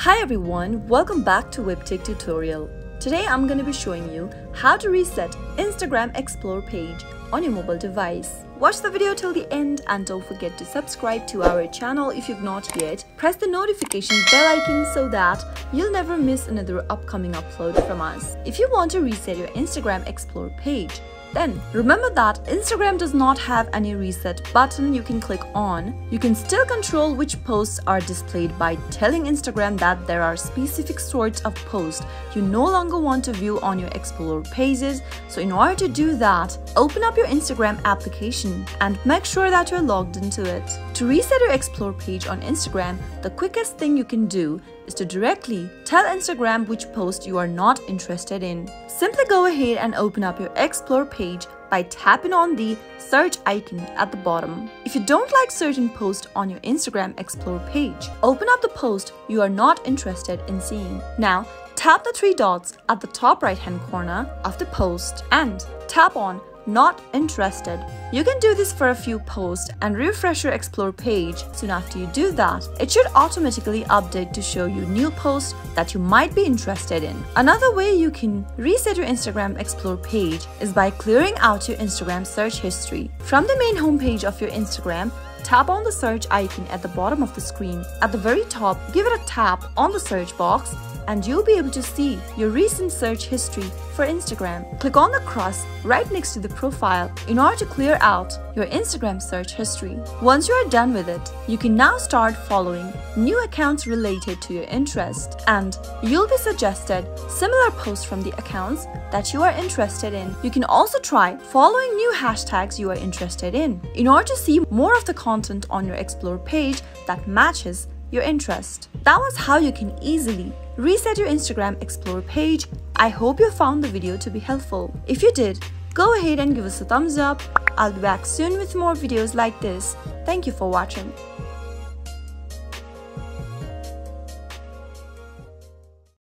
Hi everyone, welcome back to Webtech Tutorial. Today I'm going to be showing you how to reset Instagram Explore page on your mobile device. Watch the video till the end and don't forget to subscribe to our channel if you've not yet. Press the notification bell icon so that you'll never miss another upcoming upload from us. If you want to reset your Instagram Explore page, then remember that Instagram does not have any reset button you can click on. You can still control which posts are displayed by telling Instagram that there are specific sorts of posts you no longer want to view on your Explore pages. So in order to do that, open up your Instagram application and make sure that you're logged into it. To reset your Explore page on Instagram, the quickest thing you can do is to directly tell Instagram which post you are not interested in. Simply go ahead and open up your Explore page by tapping on the search icon at the bottom. If you don't like certain posts on your Instagram Explore page, open up the post you are not interested in seeing. Now, tap the three dots at the top right-hand corner of the post and tap on Not Interested. You can do this for a few posts and refresh your Explore page. Soon after you do that, it should automatically update to show you new posts that you might be interested in. Another way you can reset your Instagram Explore page is by clearing out your Instagram search history. From the main homepage of your Instagram, tap on the search icon at the bottom of the screen. At the very top, give it a tap on the search box and you'll be able to see your recent search history for Instagram. Click on the cross right next to the profile in order to clear out your Instagram search history. Once you are done with it, you can now start following new accounts related to your interest, and you'll be suggested similar posts from the accounts that you are interested in. You can also try following new hashtags you are interested in order to see more of the content on your Explore page that matches your interest. That was how you can easily reset your Instagram Explore page. I hope you found the video to be helpful. If you did, go ahead and give us a thumbs up. I'll be back soon with more videos like this. Thank you for watching.